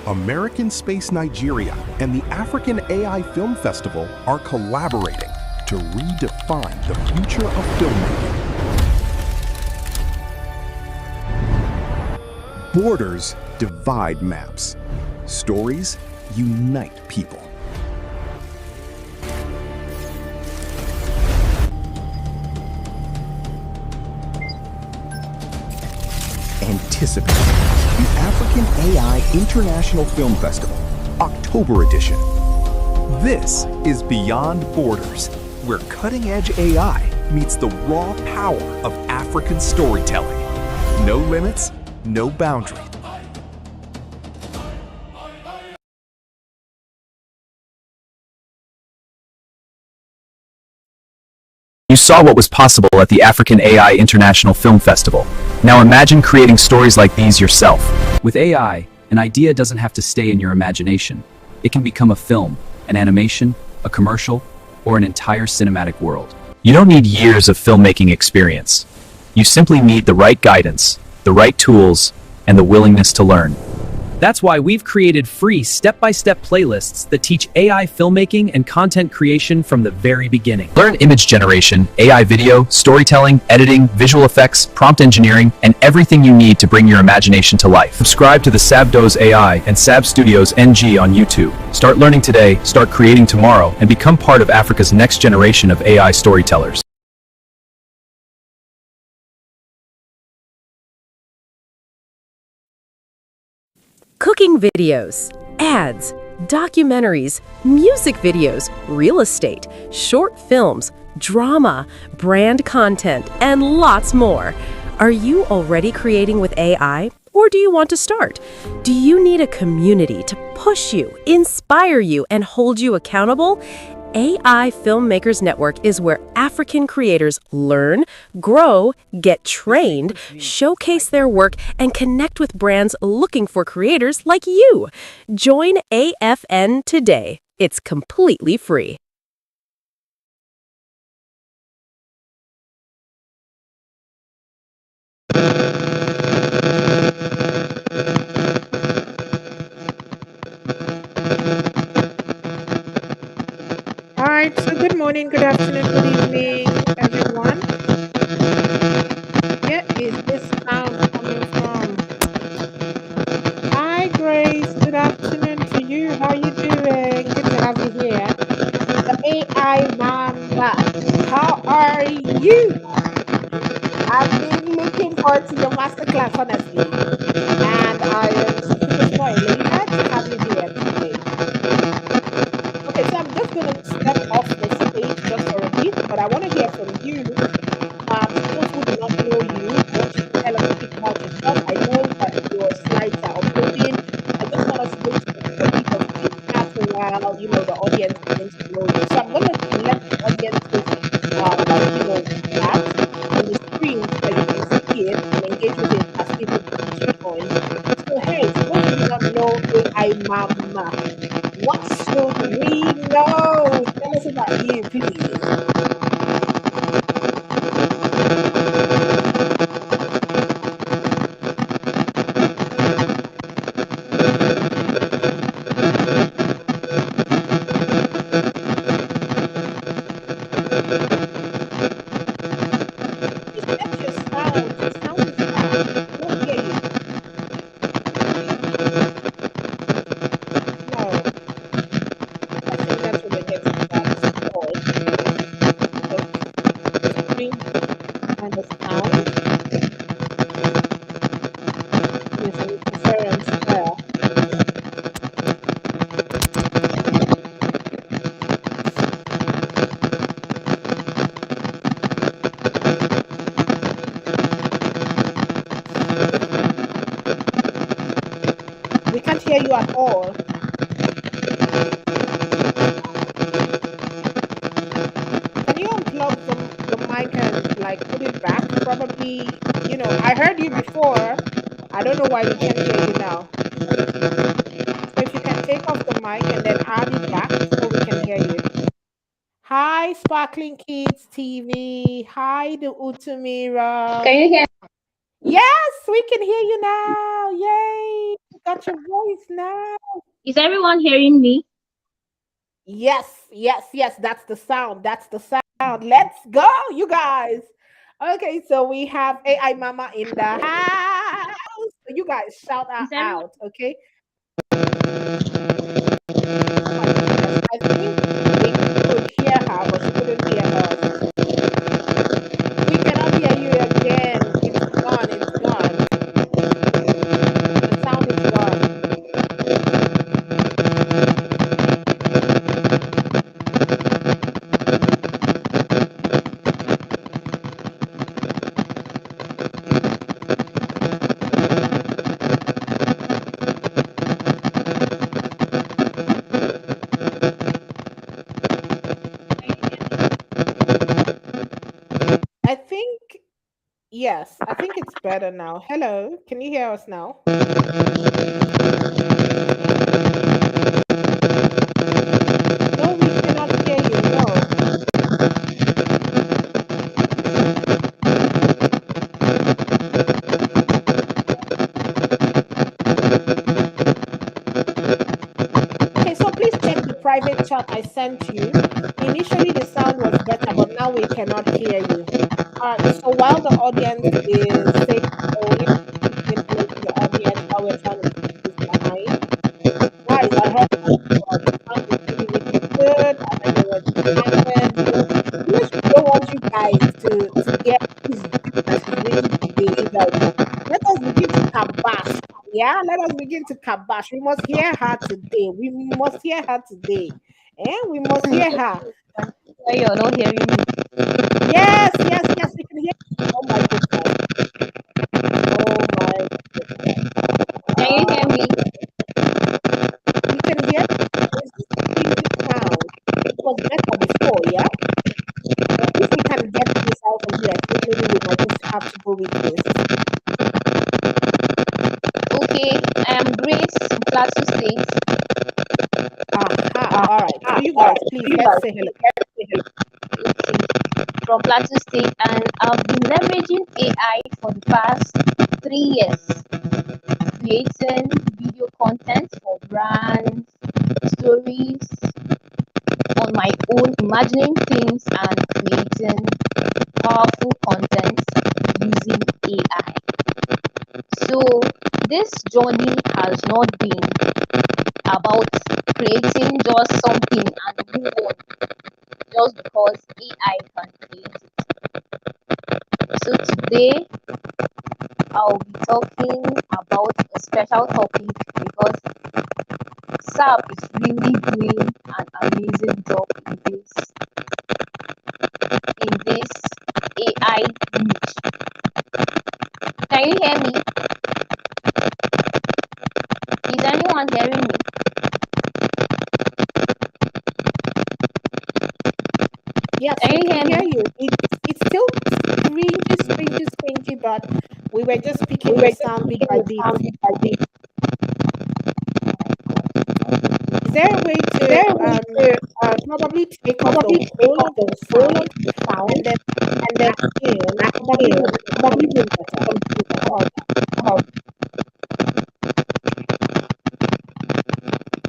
American Space Nigeria and the African AI Film Festival are collaborating to redefine the future of filmmaking. Borders divide maps. Stories unite people. Anticipate the African AI International Film Festival, October edition. This is Beyond Borders, where cutting-edge AI meets the raw power of African storytelling. No limits, no boundary. You saw what was possible at the African AI International Film Festival. Now imagine creating stories like these yourself. With AI, an idea doesn't have to stay in your imagination. It can become a film, an animation, a commercial, or an entire cinematic world. You don't need years of filmmaking experience. You simply need the right guidance, the right tools, and the willingness to learn. That's why we've created free step-by-step playlists that teach AI filmmaking and content creation from the very beginning. Learn image generation, AI video, storytelling, editing, visual effects, prompt engineering, and everything you need to bring your imagination to life. Subscribe to the Sabdos AI and Sab Studios NG on YouTube. Start learning today, start creating tomorrow, and become part of Africa's next generation of AI storytellers. Cooking videos, ads, documentaries, music videos, real estate, short films, drama, brand content, and lots more. Are you already creating with AI? Or do you want to start? Do you need a community to push you, inspire you, and hold you accountable? AI Filmmakers Network is where African creators learn, grow, get trained, showcase their work, and connect with brands looking for creators like you. Join AFN today. It's completely free. All right, so good morning, good afternoon, good evening, everyone. Where is this sound coming from? Hi, Grace. Good afternoon to you. How are you doing? Good to have you here. The AI Mama. How are you? I've been looking forward to your masterclass, honestly. And I am super elated to have you here today. Okay, so I'm just going to step off the stage just for a bit, but I want to hear from you. For those who do not know you, I want you to tell us a bit about yourself. I know that your slides are uploading. I just want us to do a bit of chit chat while the audience begins to know you. So I'm going to let the audience just chat on the screen so that you can see it and engage with it as people begin to join. So hey, for those who do not know AI Mama, what should we know? Tell us about you, please. Please check your sound. Your sound is bad. I don't hear you. No, I think that's what we're getting bad support of the screen and the sound. There's an interference there. We can't hear you at all. Can you unplug the mic and put it back? Probably, I heard you before. I don't know why we can't hear you now. So if you can take off the mic and then add it back so we can hear you. Hi, Sparkling Kids TV. Hi, the Utumira. Can you hear? Yes, we can hear you now. Yay. got your voice now. Is everyone hearing me? Yes, yes, yes. That's the sound. That's the sound. Let's go, you guys. Okay, so we have AI Mama in the house. You guys shout her Is everyone? out, okay? Oh my goodness. I think we could hear her, but she couldn't hear us. We cannot hear you again. It's gone. It's gone. The sound is gone. I think, yes, I think it's better now. Hello, can you hear us now? No, we cannot hear you. No. Okay, so please check the private chat I sent you. Initially, the sound was better, but now we cannot hear you. All right, so while the audience is saying, oh, let me keep managing the audience while we're trying to fix this behind. Guys, I heard the sound is really, really good, and then they were excited. We don't want you guys to get this view that she's waiting today. You guys, let us begin to kabash. Yeah, let us begin to kabash. We must hear her today. We must hear her today. And we must hear her. Why you're not hearing me? Yes, yes, yes, we can hear. Oh my goodness. Oh my goodness. Can you hear me? We can hear. There's this crazy sound. It was better before, yeah? But if we can get this out of here, I think maybe we might just have to go with this. Okay, I am Grace from Plateau State. Aha. All right. So you guys, please let's say hello. Okay, from Plateau State, and I've been leveraging AI for the past 3 years, creating video content for brands, stories on my own, imagining things and creating powerful content using AI. So this journey has not been about creating just something and move on just because AI can create it. So today I'll be talking about a special topic because SAP is really doing an amazing job in this AI niche. Can you hear me? Is anyone hearing me? Yes, Can we you can hear hear me? you. It's still springy, but we were just picking your sound bit by bit. Is there a way to probably take off the whole of the sound and then back in? Probably would be better. How about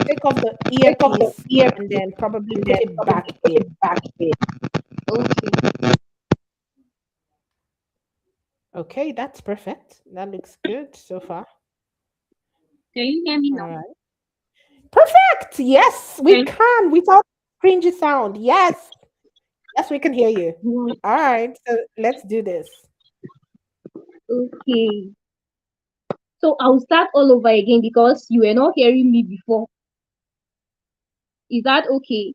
take off the earpiece and then probably put it back in? Okay. Okay, that's perfect. That looks good so far. Can you hear me All now? right. Perfect. Yes, we Can can without cringy sound. Yes. Yes, we can hear you. All right. So let's do this. Okay. So I'll start all over again because you were not hearing me before. Is that okay?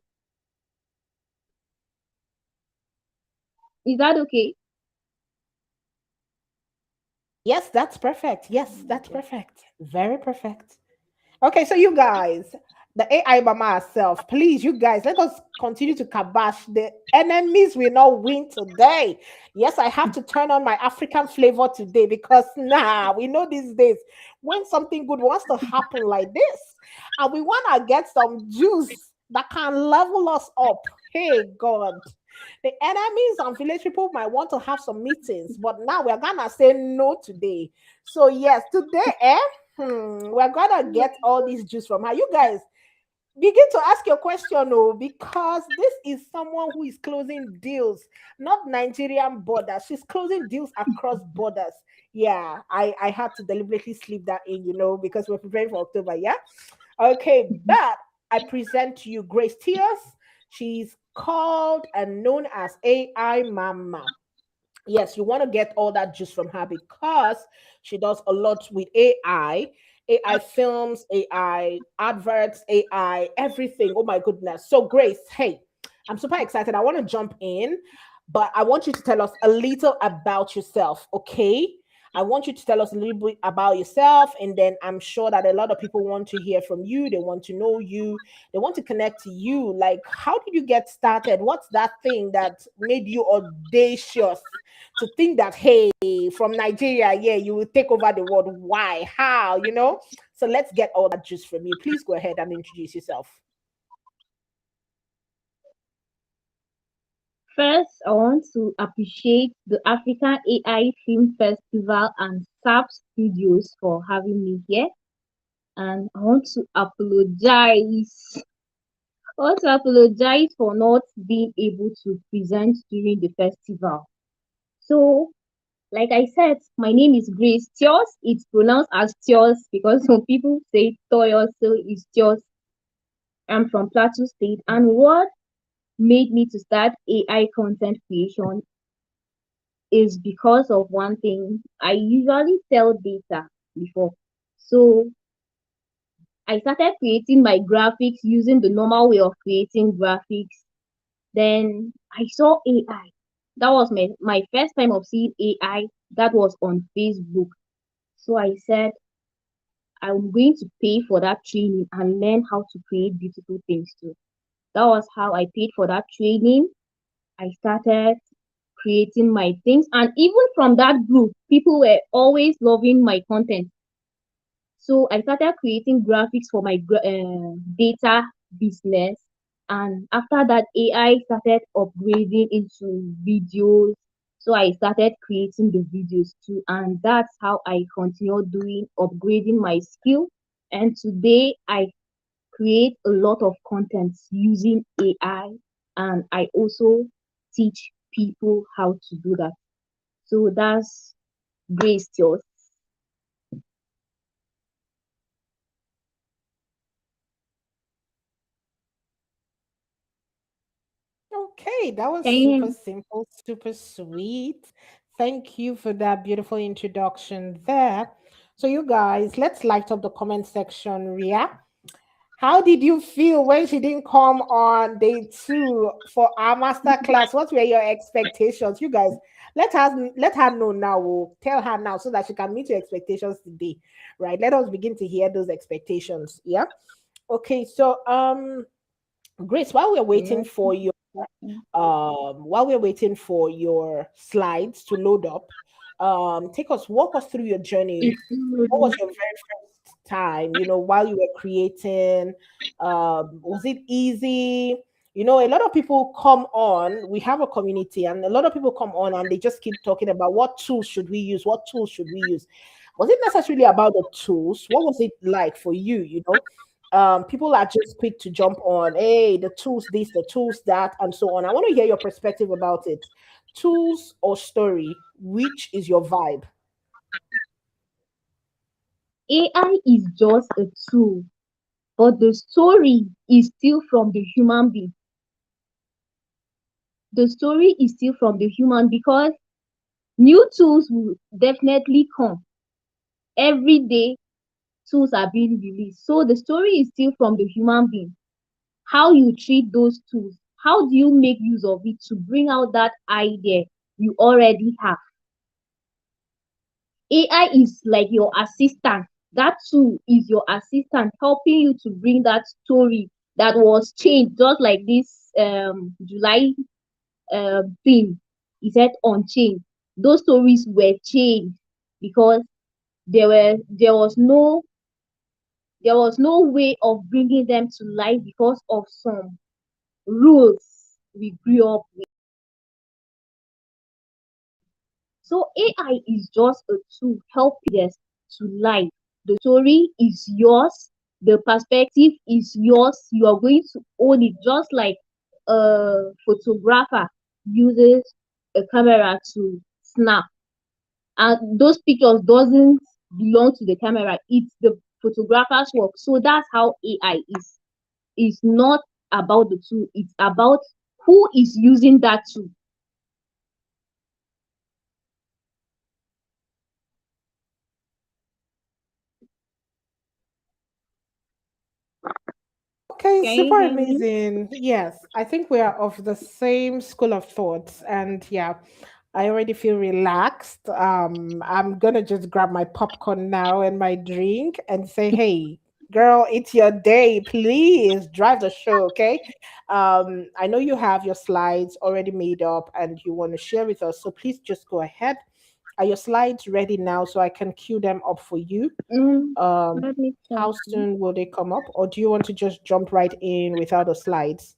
Is that okay? Yes, that's perfect. Yes, that's perfect. Very perfect. Okay, so you guys, the AI Mama herself, please, you guys, let us continue to kabash. The enemies will not win today. Yes, I have to turn on my African flavor today because we know these days when something good wants to happen like this, and we want to get some juice that can level us up. Hey, God. The enemies and village people might want to have some meetings, but now we're gonna say no today. So, yes, today, We're gonna get all these juice from her. You guys begin to ask your question, oh, because this is someone who is closing deals, not Nigerian borders. She's closing deals across borders. Yeah, I had to deliberately slip that in, because we're preparing for October. Yeah. Okay, but I present to you Grace Tyos. She's called and known as AI Mama. Yes, you want to get all that juice from her because she does a lot with AI films, AI adverts, AI everything. Oh my goodness. So, Grace, hey, I'm super excited. I want to jump in, but I want you to tell us a little about yourself, okay? I want you to tell us a little bit about yourself, and then I'm sure that a lot of people want to hear from you. They want to know you, they want to connect to you. Like, how did you get started? What's that thing that made you audacious to think that, hey, from Nigeria, yeah, you will take over the world? Why? How? So let's get all that juice from you. Please go ahead and introduce yourself. First, I want to appreciate the African AI Film Festival and SAP Studios for having me here. And I want to apologize. I want to apologize for not being able to present during the festival. So, like I said, my name is Grace Tyos. It's pronounced as Tyos because some people say Toyos, so it's Tyos. I'm from Plateau State, and what made me to start AI content creation is because of one thing. I usually sell data before. So I started creating my graphics using the normal way of creating graphics. Then I saw AI. That was my first time of seeing AI. That was on Facebook. So I said, I'm going to pay for that training and learn how to create beautiful things too. That was how I paid for that training. I started creating my things, and even from that group, people were always loving my content. So I started creating graphics for my data business. And after that, AI started upgrading into videos. So I started creating the videos too. And that's how I continued doing, upgrading my skill. And today I create a lot of content using AI. And I also teach people how to do that. So that's Grace Teos. Okay, that was Can super you simple, super sweet. Thank you for that beautiful introduction there. So, you guys, let's light up the comment section. Ria, how did you feel when she didn't come on day 2 for our master class? What were your expectations? You guys, let her know now. We'll tell her now so that she can meet your expectations today. Right. Let us begin to hear those expectations. Yeah. Okay. So Grace, while we're waiting for your slides to load up, walk us through your journey. What was your very first time, while you were creating? Was it easy? A lot of people come on, we have a community, and a lot of people come on and they just keep talking about what tools should we use? What tools should we use? Was it necessarily about the tools? What was it like for you? People are just quick to jump on, hey, the tools this, the tools that, and so on. I want to hear your perspective about it. Tools or story, which is your vibe? AI is just a tool, but the story is still from the human being. The story is still from the human because new tools will definitely come. Every day, tools are being released. So the story is still from the human being. How you treat those tools, how do you make use of it to bring out that idea you already have? AI is like your assistant. That tool is your assistant helping you to bring that story that was changed, just like this July thing. He said on change. Those stories were changed because there was no way of bringing them to life because of some rules we grew up with. So AI is just a tool helping us to life. The story is yours. The perspective is yours. You are going to own it, just like a photographer uses a camera to snap, and those pictures doesn't belong to the camera. It's the photographer's work. So that's how AI is. It's not about the tool. It's about who is using that tool. Okay, Can you super hear me? amazing. Yes, I think we are of the same school of thoughts. And yeah, I already feel relaxed. I'm gonna just grab my popcorn now and my drink and say, hey, girl, it's your day. Please drive the show, okay? I know you have your slides already made up and you want to share with us. So please just go ahead. Are your slides ready now so I can cue them up for you? Um, Let me check. how soon will they come up, or do you want to just jump right in without the slides?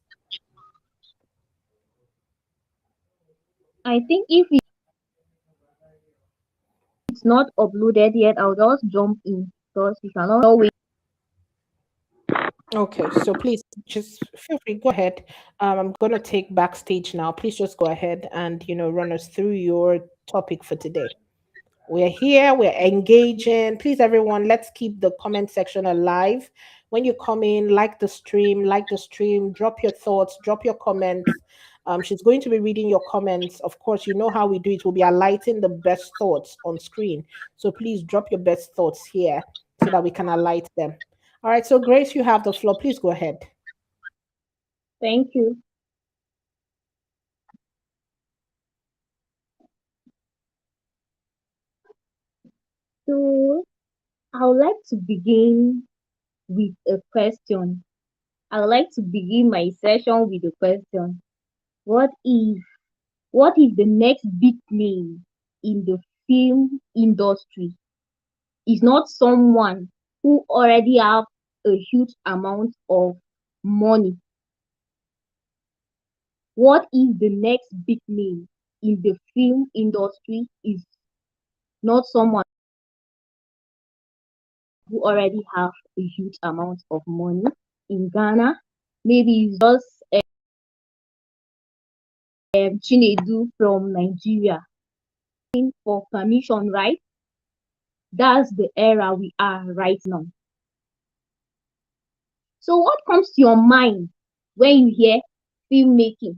I think if it's not uploaded yet, I'll just jump in because we cannot wait. Okay, so please just feel free, go ahead. I'm gonna take backstage now. Please just go ahead and run us through your topic for today. We're here, we're engaging. Please, everyone, let's keep the comment section alive. When you come in, like the stream, drop your thoughts, drop your comments. She's going to be reading your comments. Of course, you know how we do it. We'll be alighting the best thoughts on screen. So please drop your best thoughts here so that we can alight them. All right, so Grace, you have the floor. Please go ahead. Thank you. So I would like to begin with a question. I would like to begin my session with a question. What if what if the next big name in the film industry is not someone who already have a huge amount of money? What if the next big name in the film industry is not someone who already have a huge amount of money in Ghana? Maybe it's just Chinedu from Nigeria for permission, right? That's the era we are right now. So what comes to your mind when you hear filmmaking?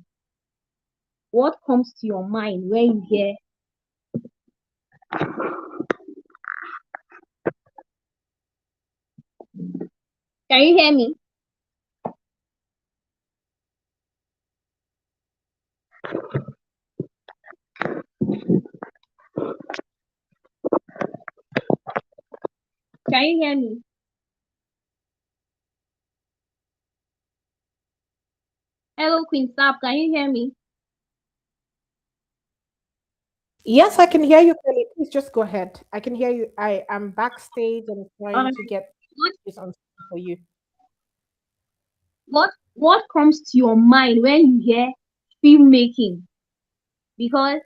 What comes to your mind when you hear? Can you hear me? Can you hear me? Hello, Queen Sap. Can you hear me? Yes, I can hear you clearly. Please just go ahead. I can hear you. I am backstage and trying Um, to get what this on for you. what comes to your mind when you hear filmmaking? Because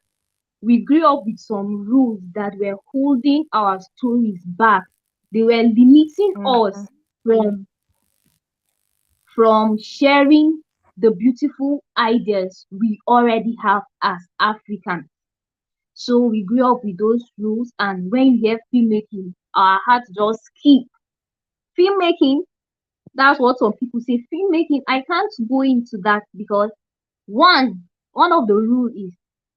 we grew up with some rules that were holding our stories back. They were limiting us Mhm. from sharing the beautiful ideas we already have as Africans. So we grew up with those rules, and when you hear filmmaking, our hearts just skip. Filmmaking, that's what some people say. Filmmaking, I can't go into that because one of the rules is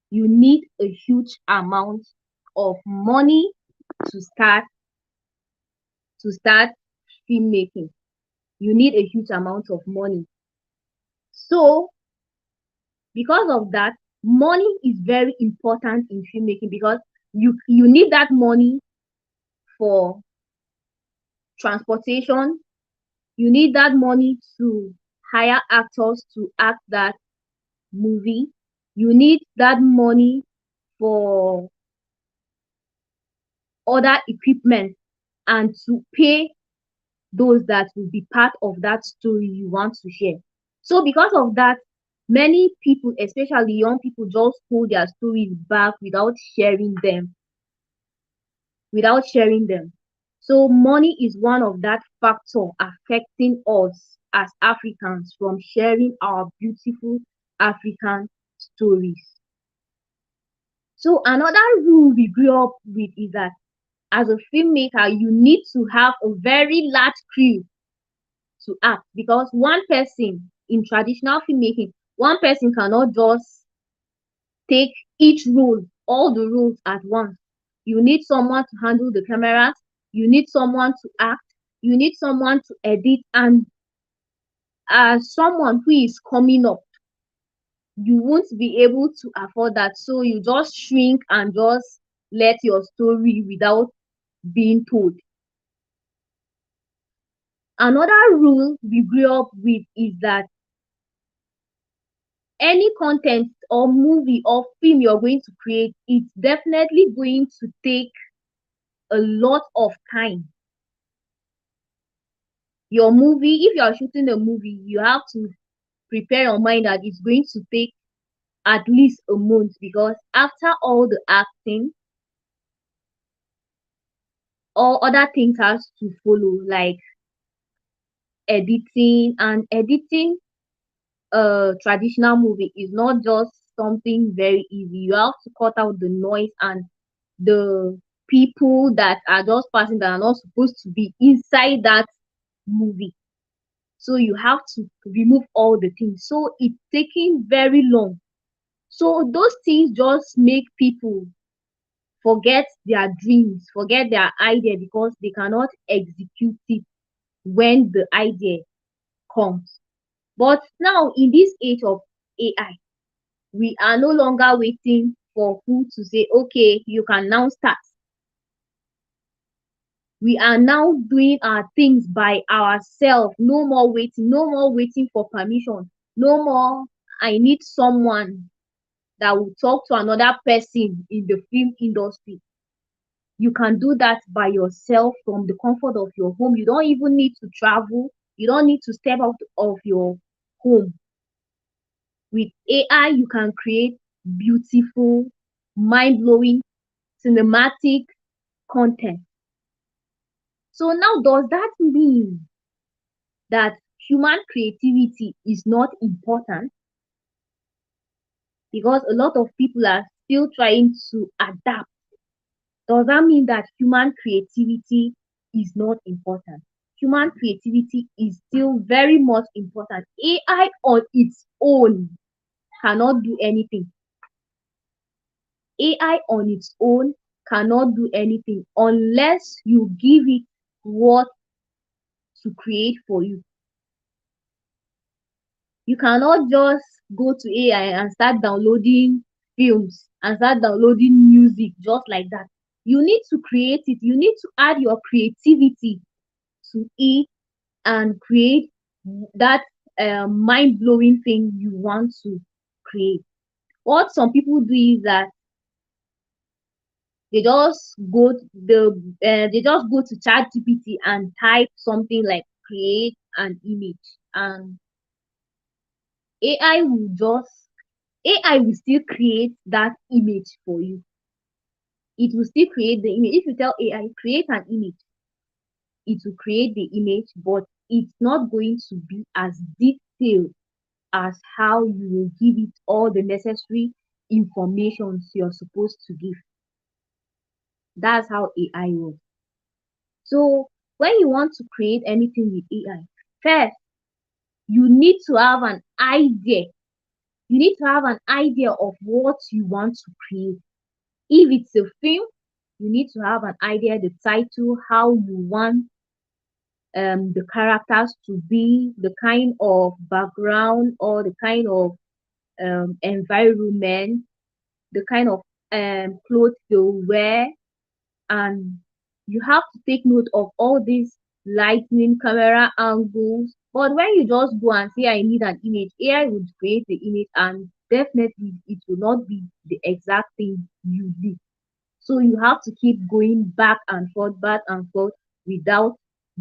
you need a huge amount of money to start filmmaking. You need a huge amount of money. So because of that, money is very important in filmmaking because you need that money for transportation. You need that money to hire actors to act that movie. You need that money for other equipment and to pay those that will be part of that story you want to share. So because of that, many people, especially young people, just hold their stories back without sharing them. So money is one of that factor affecting us as Africans from sharing our beautiful African stories. So another rule we grew up with is that as a filmmaker, you need to have a very large crew to act, because one person in traditional filmmaking, one person cannot just take each role, all the roles at once. You need someone to handle the cameras, you need someone to act, you need someone to edit, and as someone who is coming up, you won't be able to afford that. So you just shrink and just let your story without being told. Another rule we grew up with is that any content or movie or film you're going to create, it's definitely going to take a lot of time. Your movie, if you're shooting a movie, you have to prepare your mind that it's going to take at least a month, because after all the acting, all other things has to follow, like editing. And editing a traditional movie is not just something very easy. You have to cut out the noise and the people that are just passing that are not supposed to be inside that movie. So you have to remove all the things. So it's taking very long. So those things just make people forget their dreams, forget their idea, because they cannot execute it when the idea comes. But now in this age of AI, we are no longer waiting for who to say, okay, you can now start. We are now doing our things by ourselves. No more waiting, no more waiting for permission, no more I need someone that will talk to another person in the film industry. You can do that by yourself from the comfort of your home. You don't even need to travel, you don't need to step out of your home. With AI, you can create beautiful, mind-blowing, cinematic content. So now, does that mean that human creativity is not important? Because a lot of people are still trying to adapt. Does that mean that human creativity is not important? Human creativity is still very much important. AI on its own cannot do anything. AI on its own cannot do anything unless you give it what to create for you. You cannot just go to AI and start downloading films and start downloading music just like that. You need to create it. You need to add your creativity to it and create that mind-blowing thing you want to create. What some people do is that they just go to ChatGPT and type something like create an image, and AI will just AI will still create that image for you. It will still create the image. If you tell AI create an image, it will create the image, but it's not going to be as detailed as how you will give it all the necessary information you're supposed to give. That's how AI works. So when you want to create anything with AI, first you need to have an idea. You need to have an idea of what you want to create. If it's a film, you need to have an idea, the title, how you want the characters to be, the kind of background or the kind of environment, the kind of clothes they'll wear, and you have to take note of all these lighting, camera angles. But when you just go and say I need an image, AI would create the image, and definitely it will not be the exact thing you did. So you have to keep going back and forth without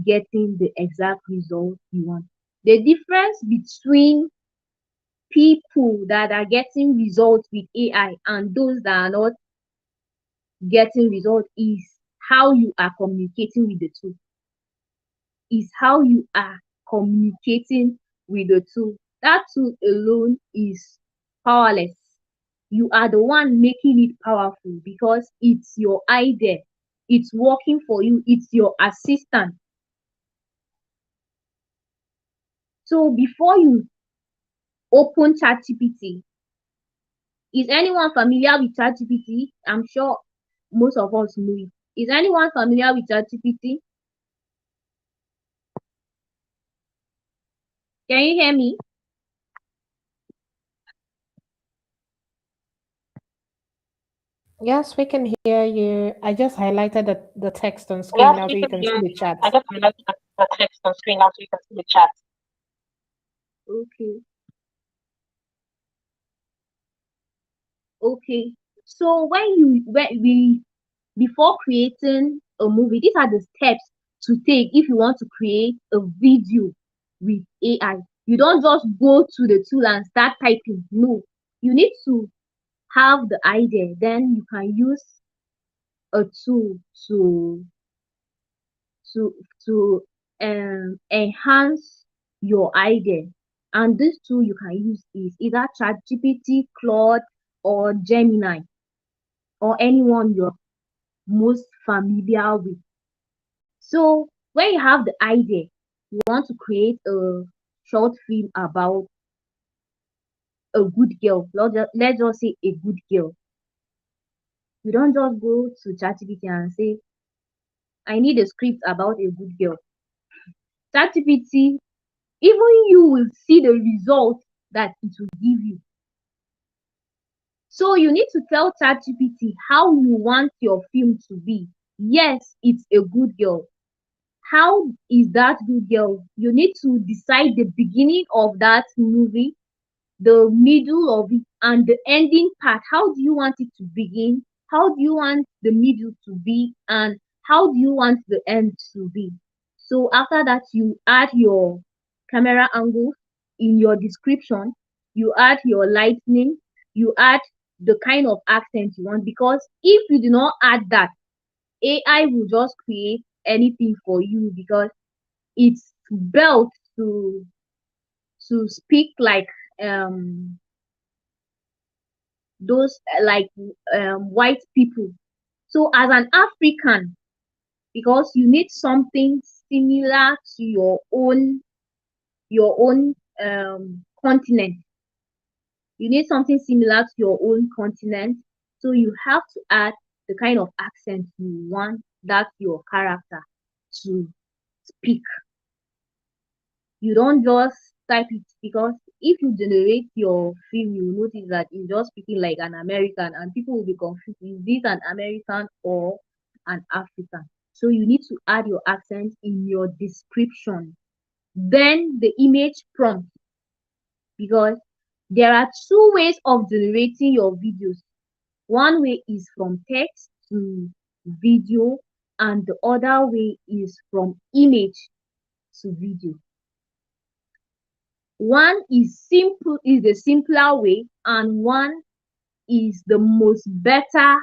getting the exact result you want. The difference between people that are getting results with AI and those that are not getting results is how you are communicating with the tool. Is how you are communicating with the tool. That tool alone is powerless. You are the one making it powerful because it's your idea. It's working for you. It's your assistant. So before you open ChatGPT, is anyone familiar with ChatGPT? I'm sure most of us know it. Is anyone familiar with ChatGPT? Can you hear me? Yes, we can hear you. I just highlighted the text on screen now so you can see the chat. I just highlighted the text on screen now so you can see the chat. Okay. Okay. So when we before creating a movie, these are the steps to take if you want to create a video with AI. You don't just go to the tool and start typing. No, you need to have the idea. Then you can use a tool to to enhance your idea. And this tool you can use is either ChatGPT, Claude, or Gemini, or anyone you're most familiar with. So when you have the idea, you want to create a short film about a good girl. Let's just say a good girl. You don't just go to ChatGPT and say, I need a script about a good girl. ChatGPT, even you will see the result that it will give you. So you need to tell ChatGPT how you want your film to be. Yes, it's a good girl. How is that good girl? You need to decide the beginning of that movie, the middle of it, and the ending part. How do you want it to begin? How do you want the middle to be? And how do you want the end to be? So after that, you add your camera angle in your description, you add your lightning, you add the kind of accent you want. Because if you do not add that, AI will just create anything for you because it's built to speak like those like white people. So as an African, because you need something similar to your own continent. You need something similar to your own continent. So you have to add the kind of accent you want that your character to speak. You don't just type it, because if you generate your film, you will notice that it's just speaking like an American, and people will be confused. Is this an American or an African? So you need to add your accent in your description. Then the image prompt, because there are two ways of generating your videos. One way is from text to video, and the other way is from image to video. One is simple, is the simpler way, and one is the most better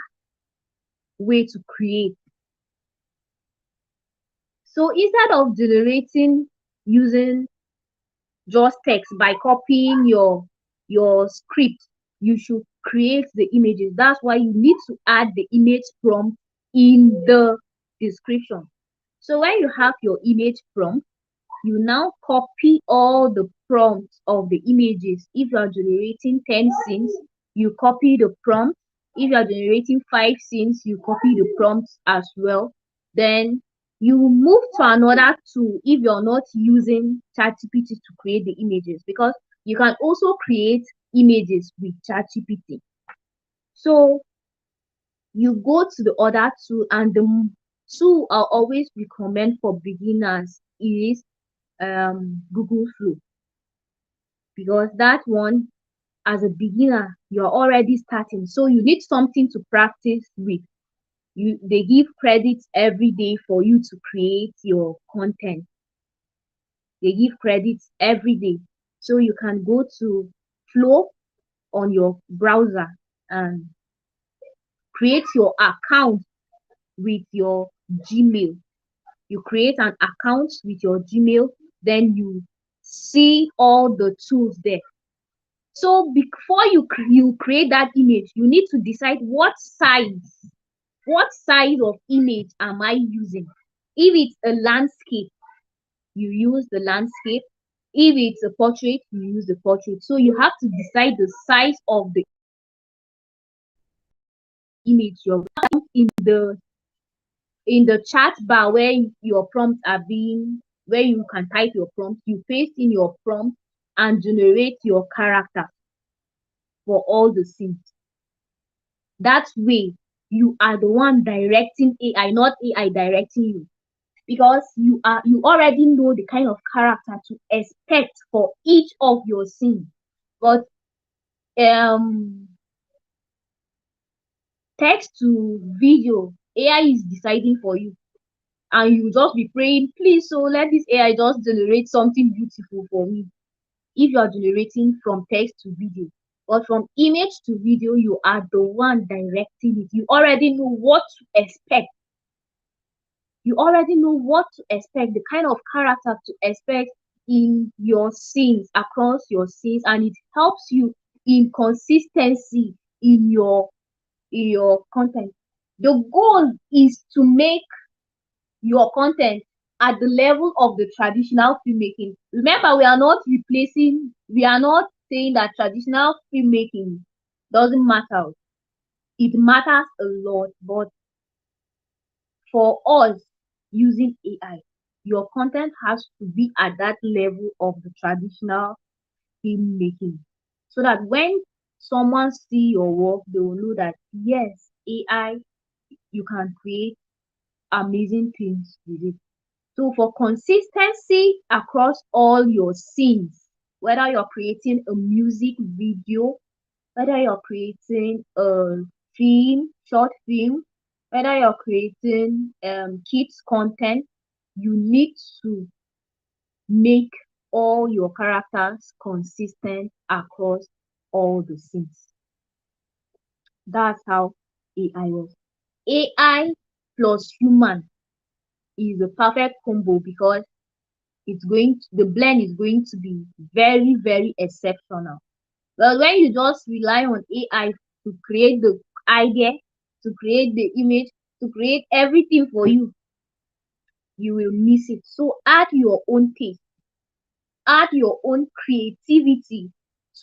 way to create. So instead of generating using just text by copying your script, you should create the images. That's why you need to add the image prompt in the description. So when you have your image prompt, you now copy all the prompts of the images. If you are generating 10 scenes, you copy the prompt. If you are generating 5 scenes, you copy the prompts as well. Then you move to another tool if you're not using ChatGPT to create the images, because you can also create images with ChatGPT. So you go to the other tool, and the tool I always recommend for beginners is Google Flow, because that one, as a beginner, you're already starting, so you need something to practice with. They give credits every day for you to create your content. They give credits every day, so you can go to Flow on your browser and create your account with your Gmail. You create an account with your Gmail, then you see all the tools there. So before you create that image, you need to decide what size of image am I using. If it's a landscape, you use the landscape. If it's a portrait, you use the portrait. So you have to decide the size of the image you're in the chat bar where your prompts are being, where you can type your prompt. You paste in your prompt and generate your character for all the scenes. That way, you are the one directing AI, not AI directing you, because you already know the kind of character to expect for each of your scenes. But text to video, AI is deciding for you, and you just be praying, please, so let this AI just generate something beautiful for me. If you are generating from text to video, but from image to video, you are the one directing it. You already know what to expect. You already know what to expect, the kind of character to expect in your scenes, across your scenes, and it helps you in consistency in your content. The goal is to make your content at the level of the traditional filmmaking. Remember, we are not saying that traditional filmmaking doesn't matter. It matters a lot, but for us using AI, your content has to be at that level of the traditional filmmaking, so that when someone see your work, they will know that yes, AI, you can create amazing things with it. So for consistency across all your scenes, whether you're creating a music video, whether you're creating a short film, whether you're creating kids content, you need to make all your characters consistent across all the scenes. That's how AI works. AI plus human is a perfect combo, because the blend is going to be very, very exceptional. Well, when you just rely on AI to create the idea, to create the image, to create everything for you, you will miss it. So add your own taste, add your own creativity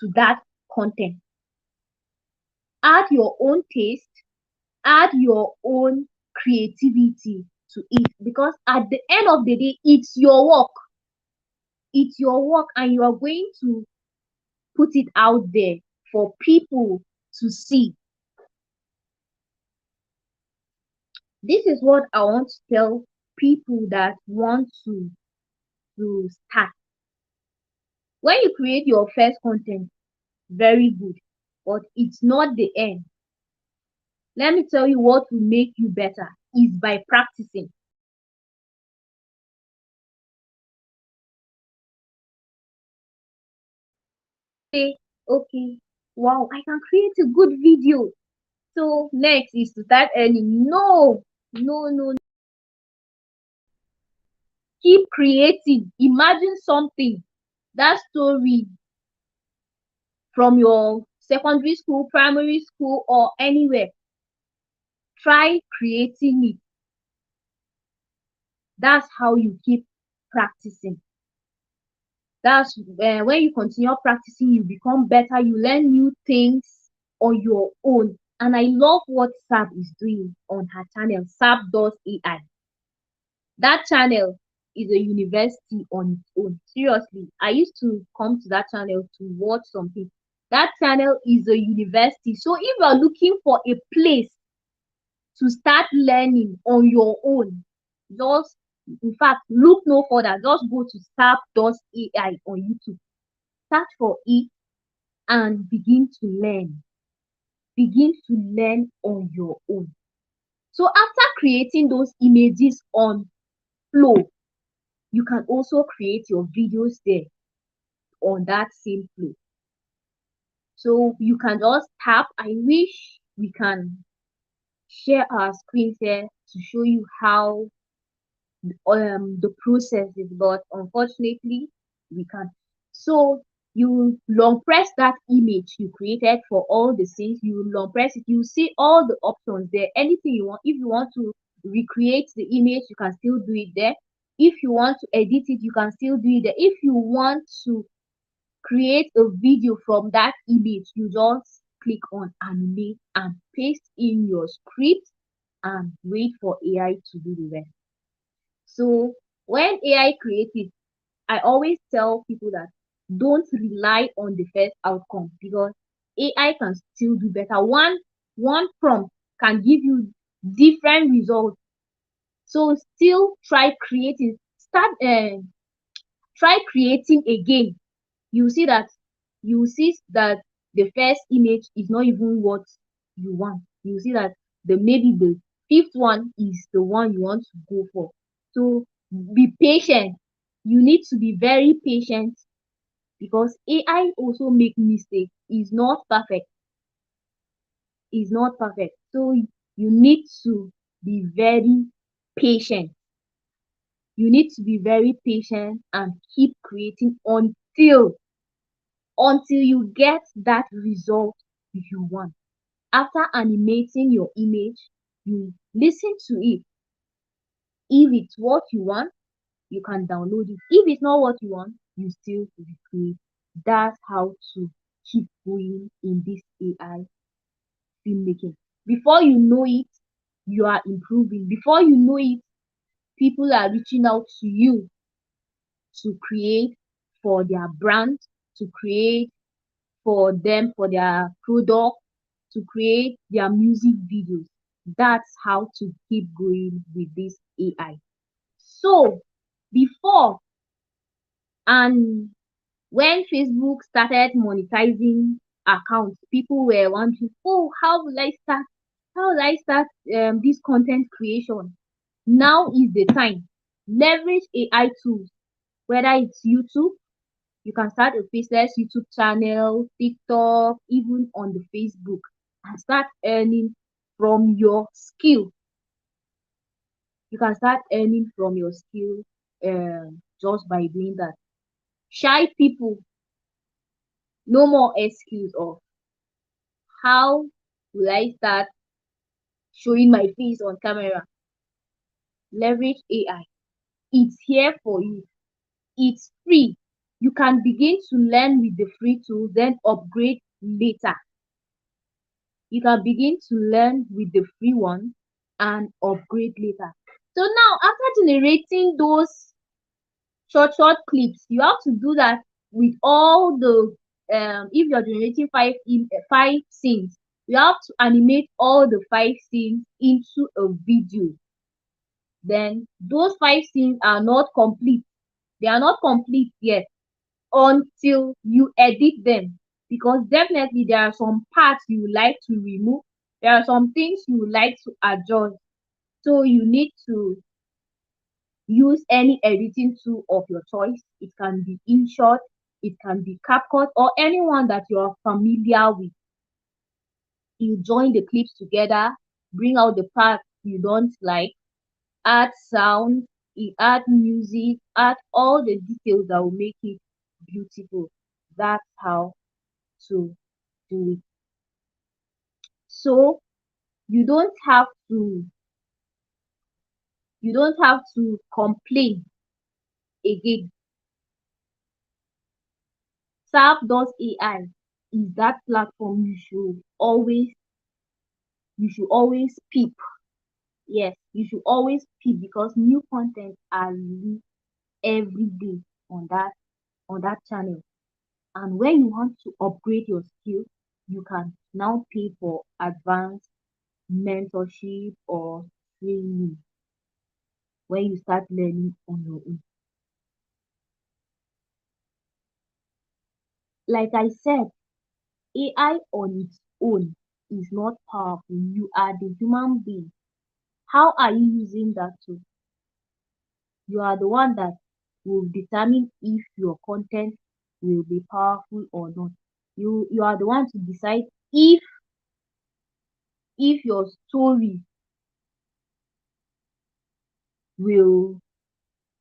to that content. Add your own taste, add your own creativity to it, because at the end of the day, it's your work. It's your work, and you are going to put it out there for people to see. This is what I want to tell people that want to start. When you create your first content, very good, but it's not the end. Let me tell you what will make you better is by practicing. Say, okay, wow, I can create a good video. So next is to start earning. No, no, no. Keep creating. Imagine something, that story from your secondary school, primary school, or anywhere. Try creating it. That's how you keep practicing. That's when you continue practicing, you become better, you learn new things on your own. And I love what Sab is doing on her channel, Sab does AI. That channel is a university on its own. Seriously, I used to come to that channel to watch something. That channel is a university. So if you are looking for a place to start learning on your own, just, in fact, look no further. Just go to Sab does AI on YouTube. Search for it and begin to learn. Begin to learn on your own. So after creating those images on Flow, you can also create your videos there on that same Flow. So you can just tap. I wish we can share our screens here to show you how the process is, but unfortunately we can't. So you long press that image you created for all the scenes, you long press it, you see all the options there. Anything you want, if you want to recreate the image, you can still do it there. If you want to edit it, you can still do it there. If you want to create a video from that image, you just click on animate and paste in your script and wait for AI to do the rest. So when AI creates it, I always tell people that don't rely on the first outcome, because AI can still do better. One prompt can give you different results. So still try creating. Try creating again. You see that the first image is not even what you want. You see that maybe the fifth one is the one you want to go for. So be patient. You need to be very patient, because AI also make mistakes. It's not perfect. It's not perfect. So you need to be very patient. You need to be very patient and keep creating until you get that result you want. After animating your image, you listen to it. If it's what you want, you can download it. If it's not what you want, you still recreate. That's how to keep going in this AI filmmaking. Before you know it, you are improving. Before you know it, people are reaching out to you to create for their brand, to create for them, for their product, to create their music videos. That's how to keep going with this AI. So before and when Facebook started monetizing accounts, people were wondering, oh, how will I start? How will I start this content creation? Now is the time. Leverage AI tools, whether it's YouTube. You can start a faceless YouTube channel, TikTok, even on the Facebook, and start earning from your skill. You can start earning from your skill just by doing that. Shy people, no more excuse of how will I start showing my face on camera. Leverage AI. It's here for you. It's free. You can begin to learn with the free tools, then upgrade later. You can begin to learn with the free one and upgrade later. So now, after generating those short clips, you have to do that with all the if you're generating five scenes, you have to animate all the 5 scenes into a video. Then those 5 scenes are not complete. They are not complete yet until you edit them, because definitely there are some parts you would like to remove. There are some things you would like to adjust. So you need to use any editing tool of your choice. It can be InShot, it can be CapCut, or anyone that you are familiar with. You join the clips together, bring out the parts you don't like, add sound, add music, add all the details that will make it beautiful. That's how to do it. So you don't have to complain again. Serve.ai is that platform you should always peep. Yes, you should always peep, because new content are released every day on that channel. And when you want to upgrade your skill, you can now pay for advanced mentorship or training when you start learning on your own. Like I said, AI on its own is not powerful. You are the human being. How are you using that tool? You are the one that will determine if your content will be powerful or not. You are the one to decide if if your story will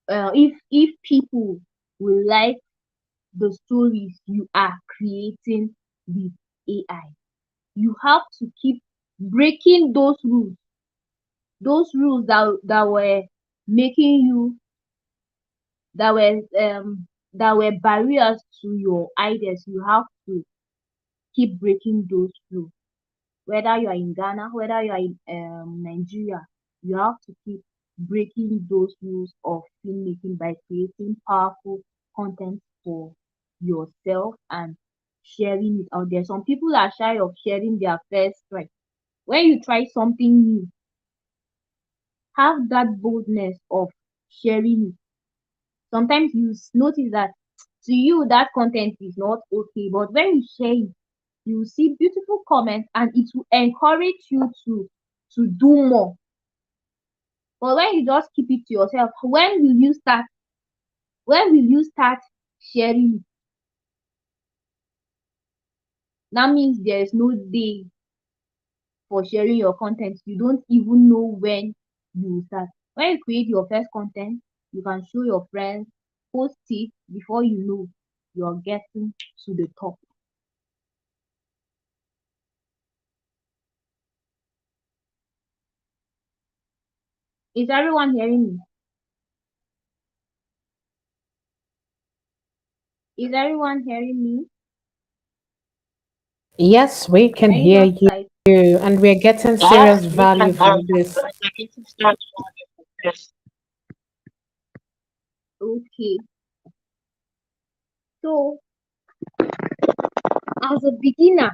if people will like the stories you are creating with AI. You have to keep breaking those rules that were making you that were barriers to your ideas. You have to keep breaking those rules. Whether you are in Ghana, whether you are in Nigeria, you have to keep breaking those rules of filmmaking by creating powerful content for yourself and sharing it out there. Some people are shy of sharing their first try. When you try something new, have that boldness of sharing it. Sometimes you notice that to you that content is not okay, but when you share it, you will see beautiful comments and it will encourage you to do more. But when you just keep it to yourself, when will you start sharing it? That means there is no day for sharing your content. You don't even know when you will start. When you create your first content, you can show your friends, post it. Before you know, you're getting to the top. Is everyone hearing me? Is everyone hearing me? Yes, we can Can you hear just you, type? and we're getting Yes, serious we value can from this. get to start with this. Okay. So, as a beginner,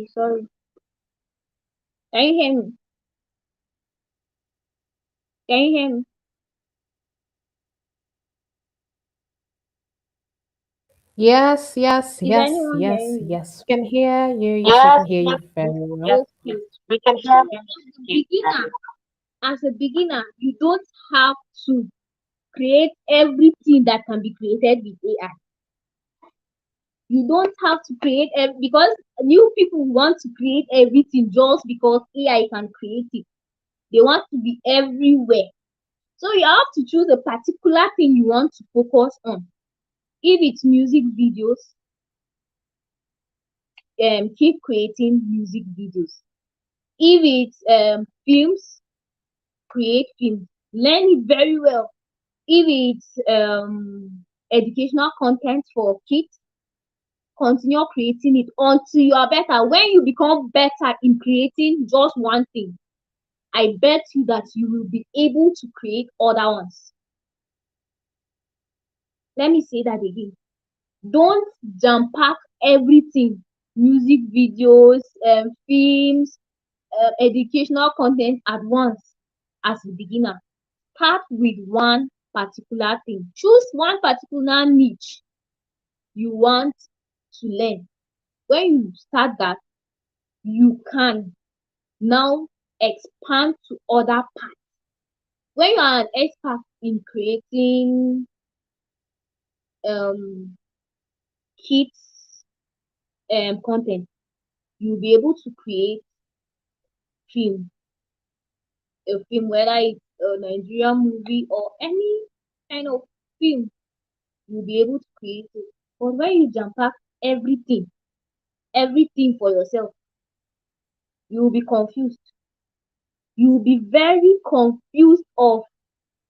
sorry. Can you hear me? Can you hear me? Yes, yes, Is yes, anyone yes, hearing me? yes. We can hear you. Yes, we Yes, can hear yes, you very yes, well. Okay. we can hear you. Beginner, as a beginner, you don't have to create everything that can be created with AI. You don't have to create because new people want to create everything just because AI can create it. They want to be everywhere. So you have to choose a particular thing you want to focus on. If it's music videos, keep creating music videos. If it's films, create films. Learn it very well. If it's educational content for kids, continue creating it until you are better. When you become better in creating just one thing, I bet you that you will be able to create other ones. Let me say that again. Don't jam pack everything, music videos, films, educational content at once as a beginner. Start with one particular thing. Choose one particular niche you want to learn. When you start that, you can now expand to other parts. When you are an expert in creating um, kids content, you'll be able to create film, a film, whether it's a Nigerian movie or any kind of film, you'll be able to create it. But when you jam pack everything for yourself, you will be confused. You will be very confused of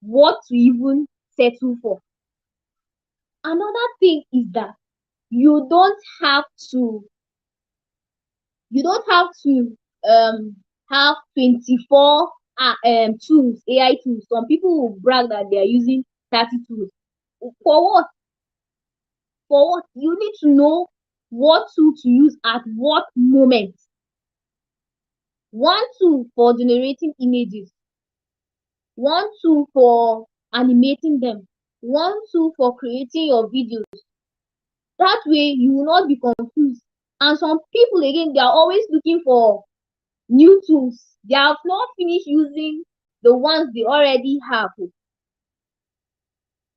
what to even settle for. Another thing is that you don't have to you don't have to have 24 tools, AI tools. Some people will brag that they are using 30 tools. For what? For what? You need to know what tool to use at what moment. One tool for generating images, one tool for animating them, one tool for creating your videos, That way you will not be confused. And some people again, they are always looking for new tools. They have not finished using the ones they already have.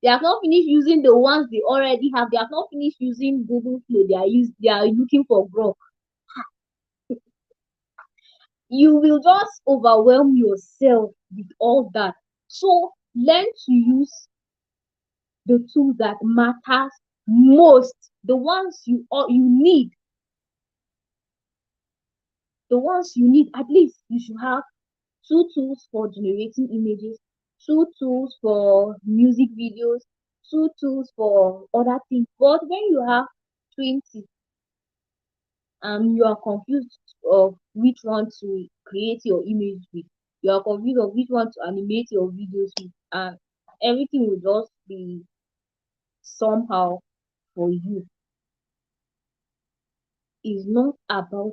They have not finished using the ones they already have. They have not finished using Google Flow. They are looking for growth. You will just overwhelm yourself with all that. So learn to use the tools that matters most, the ones you need, the ones you need. At least you should have two tools for generating images, two tools for music videos, two tools for other things. But when you have 20 and you are confused of which one to create your image with, you are confused of which one to animate your videos with, and everything will just be somehow for you. Is not about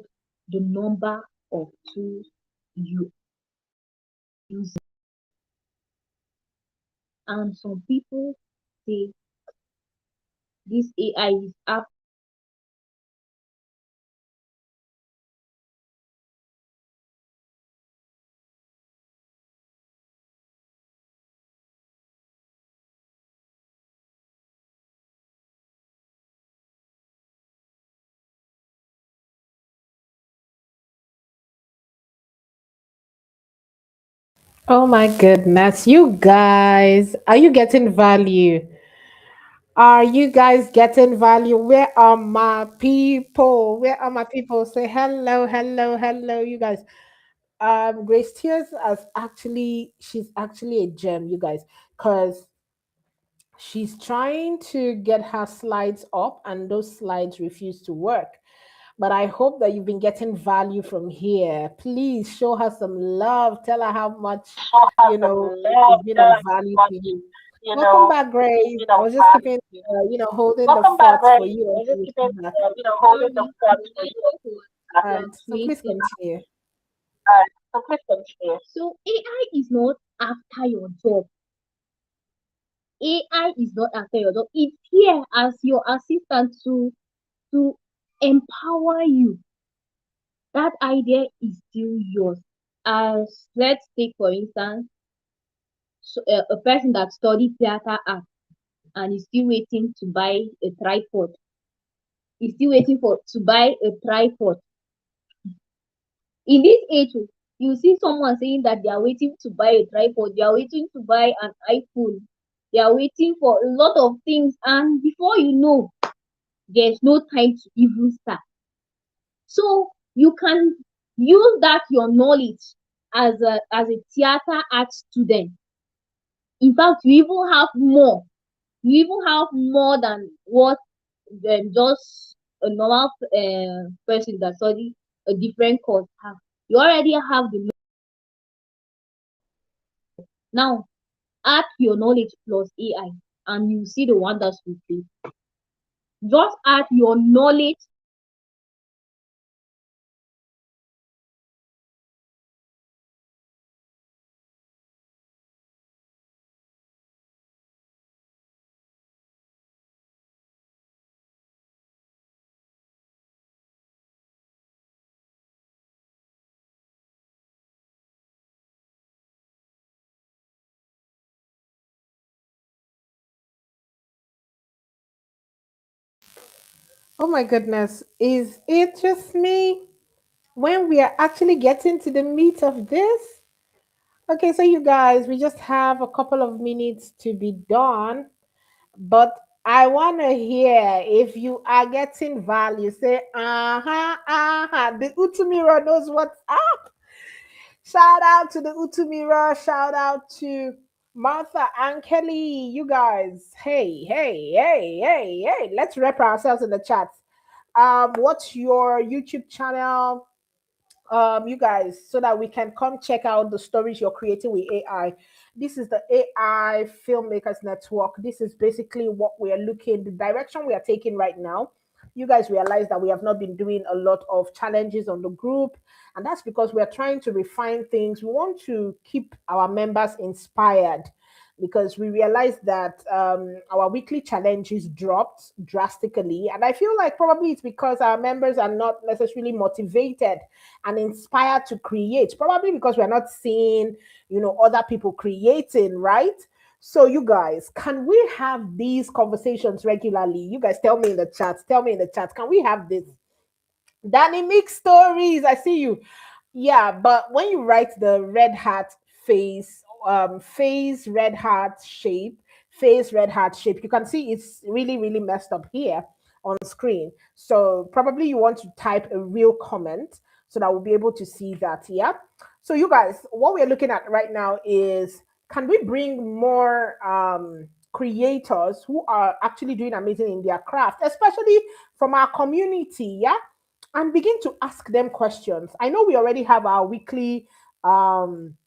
the number of tools you use. And some people say this AI is up. Oh my goodness, you guys, are you getting value? Are you guys getting value? Where are my people? Where are my people? Say hello, hello, hello, you guys. Grace Tears she's actually a gem, you guys, because she's trying to get her slides up and those slides refuse to work. But I hope that you've been getting value from here. Please show her some love. Tell her how much, So have some it's love, been tell of her how value much, to you. Welcome back, Grace. I was just keeping, value. holding the Welcome back, forts for guys. you We're until just you keeping, come back. holding the fort for you. So please continue. So please continue. So AI is not after your job. AI is not after your job. It's here as your assistant to empower you. That idea is still yours. As let's take for instance, a person that studied theater art and is still waiting to buy a tripod. Is still waiting for to buy a tripod. In this age, you see someone saying that they are waiting to buy a tripod, they are waiting to buy an iPhone, they are waiting for a lot of things, and before you know, there's no time to even start. So you can use that your knowledge as a theater art student. In fact, you even have more than what just a normal person that study a different course have. You already have the now add your knowledge plus AI and you see the wonders we see. Just add your knowledge. Oh my goodness. Is it just me when we are actually getting to the meat of this? Okay, so you guys, we just have a couple of minutes to be done, but I want to hear if you are getting value. Say, uh-huh, uh-huh. The Utumira knows what's up. Shout out to the Utumira. Shout out to Martha and Kelly. You guys, hey, hey, hey, hey, hey. Let's rep ourselves in the chat. What's your YouTube channel? You guys, so that we can come check out the stories you're creating with AI. This is the AI Filmmakers Network. This is basically what we are looking, the direction we are taking right now. You guys realize that we have not been doing a lot of challenges on the group, and that's because we are trying to refine things. We want to keep our members inspired. because we realized that our weekly challenges dropped drastically. And I feel like probably it's because our members are not necessarily motivated and inspired to create, probably because we're not seeing, other people creating, right? So, you guys, can we have these conversations regularly? You guys tell me in the chat. Tell me in the chat. Can we have this? Danny Mix Stories. I see you. Yeah, but when you write the red hat face, red heart shape, red heart shape, you can see it's really, really messed up here on screen. So probably you want to type a real comment so that we'll be able to see that. Yeah. So you guys, what we're looking at right now is, can we bring more creators who are actually doing amazing in their craft, especially from our community? Yeah, and begin to ask them questions. I know we already have um,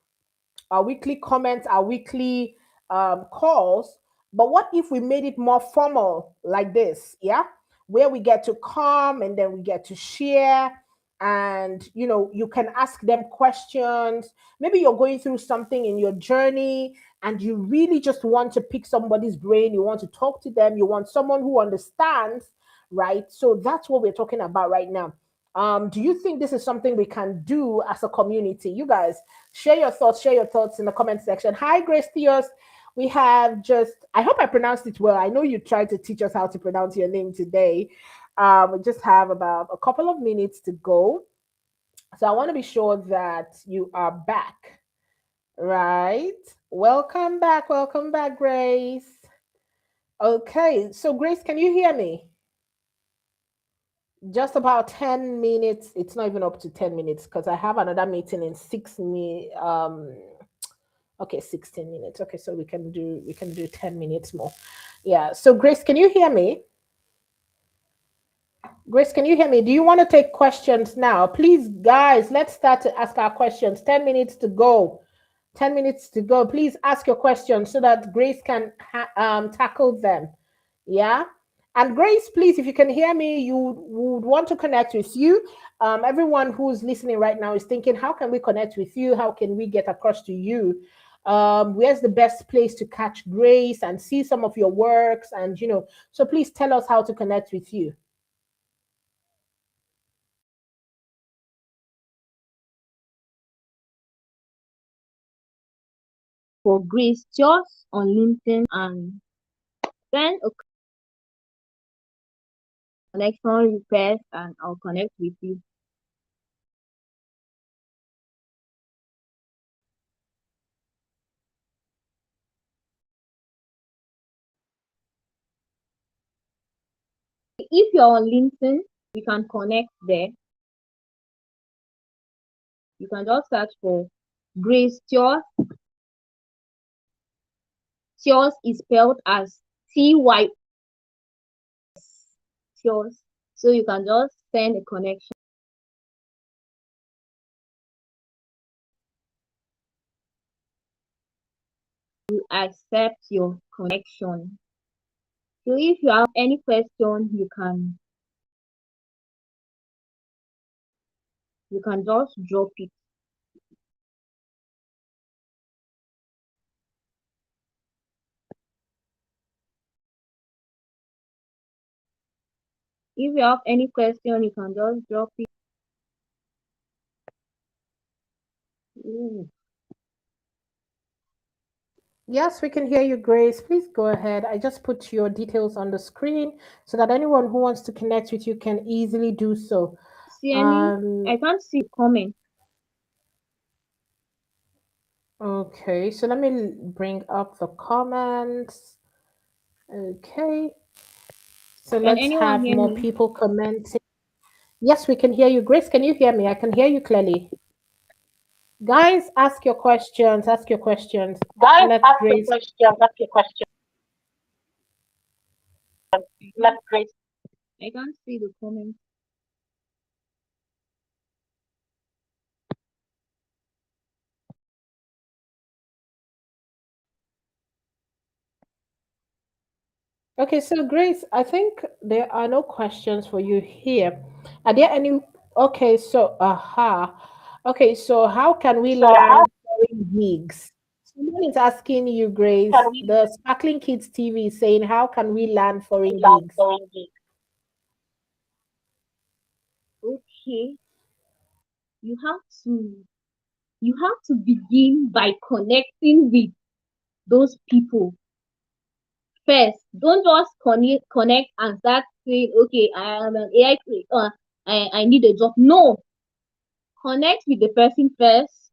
our weekly comments, our weekly calls. But what if we made it more formal like this? Yeah, where we get to come and then we get to share, and you can ask them questions. Maybe you're going through something in your journey and you really just want to pick somebody's brain. You want to talk to them. You want someone who understands, right? So that's what we're talking about right now. Do you think this is something we can do as a community? You guys, share your thoughts in the comment section. Hi, Grace Tyos. We have just, I hope I pronounced it well. I know you tried to teach us how to pronounce your name today. We just have about a couple of minutes to go. So I want to be sure that you are back, right? Welcome back, Grace. Okay, so Grace, can you hear me? Just about 10 minutes. It's not even up to 10 minutes because I have another meeting in 6 minutes. Okay, 16 minutes. Okay, so we can do 10 minutes more. Yeah. So Grace, can you hear me? Grace, can you hear me? Do you want to take questions now? Please, guys, let's start to ask our questions. 10 minutes to go. 10 minutes to go. Please ask your questions so that Grace can tackle them. Yeah. And Grace, please, if you can hear me, you would want to connect with you. Everyone who's listening right now is thinking, how can we connect with you? How can we get across to you? Where's the best place to catch Grace and see some of your works? And, so please tell us how to connect with you. For Grace Tyos on LinkedIn and send a connection request and I'll connect with you. If you're on LinkedIn, you can connect there. You can just search for Grace Tyos. Tyos is spelled as Ty Tyos. So you can just send a connection. You accept your connection. So if you have any question, you can just drop it. If you have any question, you can just drop it. Ooh. Yes, we can hear you, Grace. Please go ahead. I just put your details on the screen so that anyone who wants to connect with you can easily do so. See any? I can't see comment. Okay, so let me bring up the comments. Okay, so Can let's anyone have hear more me? people commenting. Yes, we can hear you. Grace, can you hear me? I can hear you clearly. Guys, ask your questions. Ask your questions. Guys, Let ask your Grace. question. Ask your question. Let Grace. I can't see the comment. Okay, so Grace, I think there are no questions for you here. Are there any? Okay, so aha. Okay, so how can we So how? learn foreign gigs? Someone is asking you, Grace. Can we The Sparkling Kids TV is saying, how can we learn foreign learn gigs? foreign gigs? Okay, you have to you have to begin by connecting with those people first. Don't just connect and start saying, okay, I am an AI creator, I need a job. No, connect with the person first.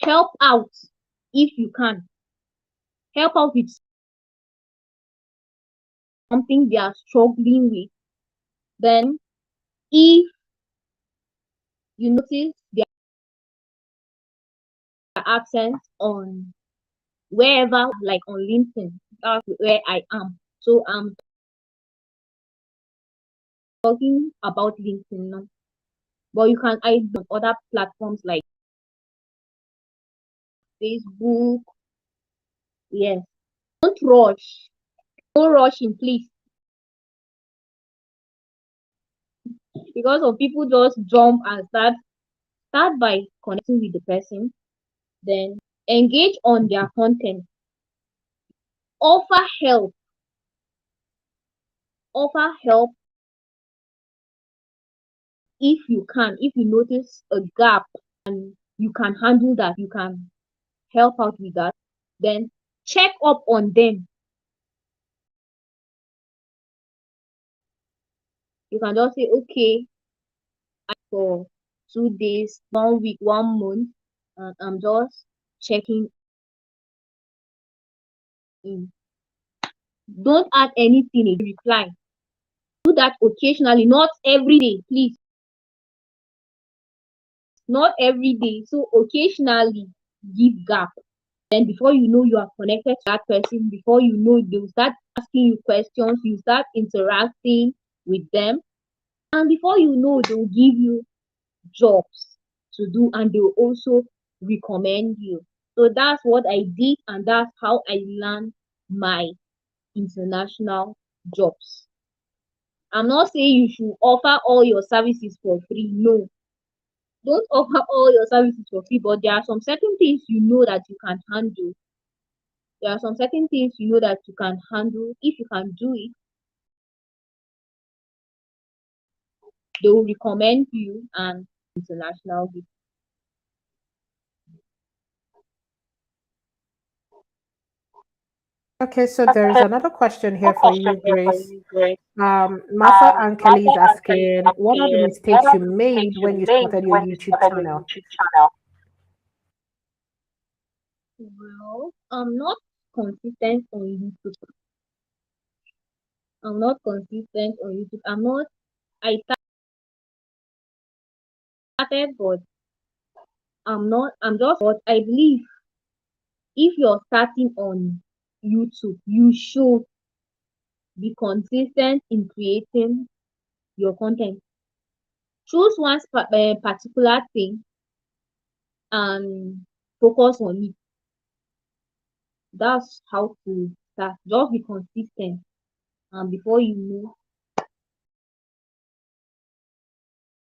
Help out if you can. Help out with something they are struggling with. Then, if you notice their absence on wherever, like on LinkedIn, that's where I am. So I'm talking about LinkedIn now. But you can add on other platforms like Facebook. Yes. Don't rush. No rushing, please. Because of people just jump and start by connecting with the person, then engage on their content, offer help, offer help if you can, if you notice a gap and you can handle that, you can help out with that, then check up on them. You can just say, okay, for 2 days, 1 week, 1 month, and I'm just checking in. Don't add anything in reply. Do that occasionally, not every day, please. Not every day. So occasionally give gap. Then before you know, you are connected to that person. Before you know, they will start asking you questions. You start interacting with them. And before you know, they will give you jobs to do, and they will also recommend you. So that's what I did, and that's how I learned my international jobs. I'm not saying you should offer all your services for free. No, don't offer all your services for free, but there are some certain things you know that you can handle. There are some certain things you know that you can handle. If you can do it, they will recommend you and international gift. Okay, so there is another question here for you, question here for Grace. you, Grace? Martha and Kelly Martha is and Kelly is asking, what are the asking, what mistakes are you the made mistakes you when you made started your when you YouTube started your channel? YouTube channel? Well, I'm not consistent on YouTube. I'm not consistent on YouTube. I started, but I'm just what I believe. If you're starting on YouTube, you should be consistent in creating your content. Choose one particular thing and focus on it. That's how to start. Just be consistent, and before you know,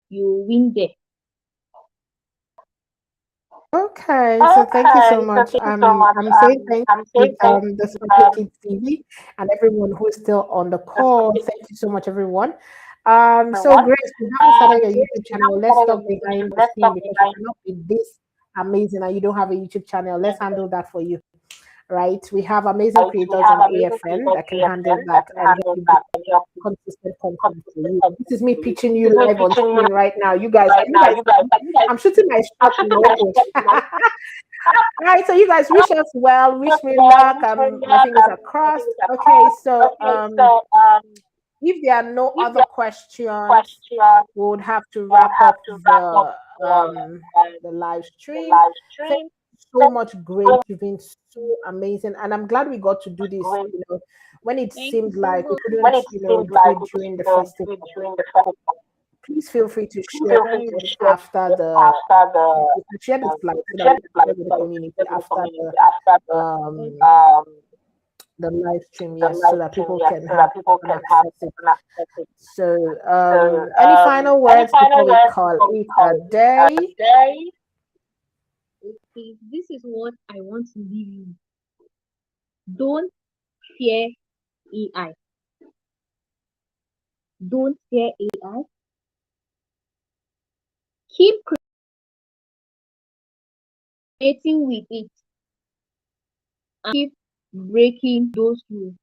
you win there. Okay, so thank you so Okay, so much. thank you so much. I'm saying thank I'm you saying thank the you, Sparkling Kids TV and everyone who is still on the call. Thank you so much, everyone. So everyone. Grace, you haven't started your Grace, YouTube you channel. haven't Let's started talk your YouTube behind channel. the Let's scene talk because you behind cannot be this amazing and you don't have a YouTube channel. Let's handle that for you, right? We have amazing right. We creators have on amazing AFN creators that can handle AFN that that can and help handle you that bring and help you consistent content for consistent you. This content is me for you. pitching This you is me live on teaching you screen right now. You guys, right now. You guys, I'm shooting my I'm shot in shooting no my coach. shot now. All right, so you guys wish us well, wish Just me well, luck. wish me My luck. fingers are I crossed. think it's a Okay, call. so Okay, so if there are no if other there are questions, questions, we would have to we would wrap have up to wrap up the live the stream. live Thank stream. you so Thank much, Grace. you You've been so amazing, and I'm glad we got to do this. Grace. When it Thank you seemed so like we much. When couldn't, it seemed do like it we during the couldn't do festival, it during the festival, please feel free to please share feel free to it share after it the after the share the slides so that share we the can share slides with the so that we community can share with the after community after um um the live stream, the yes, so live that stream, people yes, can so have that people an can have access it. an access it. So, So, any final any words before final we words call before we it a call it a day? day? Okay, this is what I want to leave you. Don't fear AI. Don't fear AI. Keep creating with it and keep breaking those rules.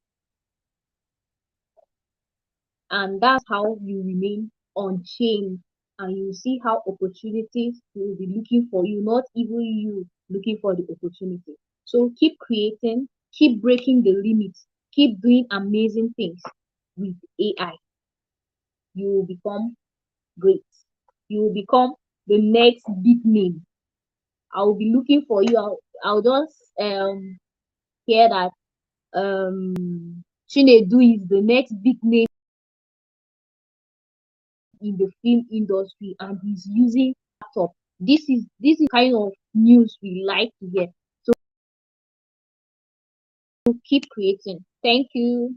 And that's how you remain unchained. And you see how opportunities will be looking for you, not even you looking for the opportunity. So keep creating, keep breaking the limits, keep doing amazing things with AI. You will become great. You will become the next big name. I will be looking for you. I'll just hear that Chinedu is the next big name in the film industry and he's using laptop. This is kind of news we like to get. So keep creating. Thank you.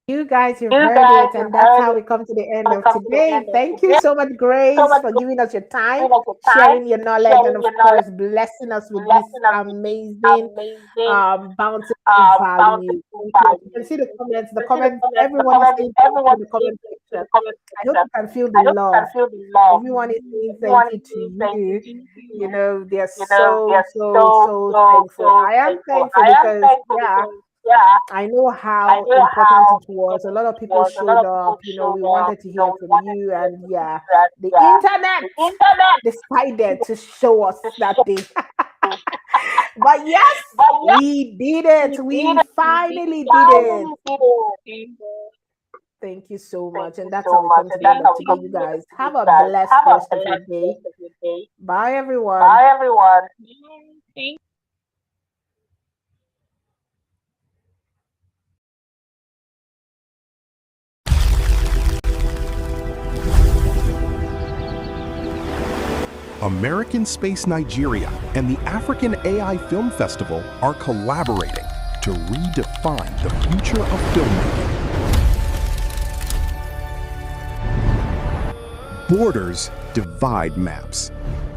You guys, you've You heard guys, it, you've and that's heard how it. we come to the end We of come to the today. end of Thank you today. so much, So Grace, much for good giving us your time, of your time, sharing your knowledge, and sharing of your knowledge, course, blessing us with this blessing us with amazing, amazing, bountiful value. bountiful Thank you. You can value. see the comments. The You see comments. the Everyone is comments, saying thank you everyone in the is saying comment thank you in section. the comment I hope section. you can feel I the hope you can love. feel the love. Everyone is saying Everyone thank is you to saying thank you you. to You you. know, they're You know, they so, are so, so, so so, thankful. so I am thankful. thankful I am because, thankful yeah, because, yeah, I know I how know important how it was. A important lot of it people was. A lot showed of people up. You know, showed we up. wanted to hear We from wanted to you, hear and from yeah, you. And the yeah, internet the internet decided to show us to that show. day. But yes, But yes, we did we it. did We it. We finally did it. finally did it. Thank you so Thank much. And you that's how so we much. come to And the that's end of how we today, come you to the end guys. of today, Have you a guys. blessed Have a rest of your blessed day. rest of your day. Bye, everyone. Bye, everyone. Thank American Space Nigeria and the African AI Film Festival are collaborating to redefine the future of filmmaking. Borders divide maps.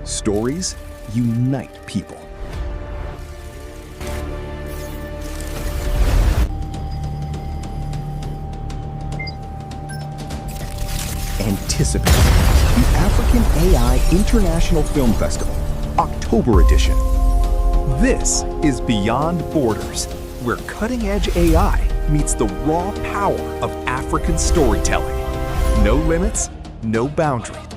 Stories unite people. Anticipate the African AI International Film Festival, October edition. This is Beyond Borders, where cutting-edge AI meets the raw power of African storytelling. No limits, no boundaries.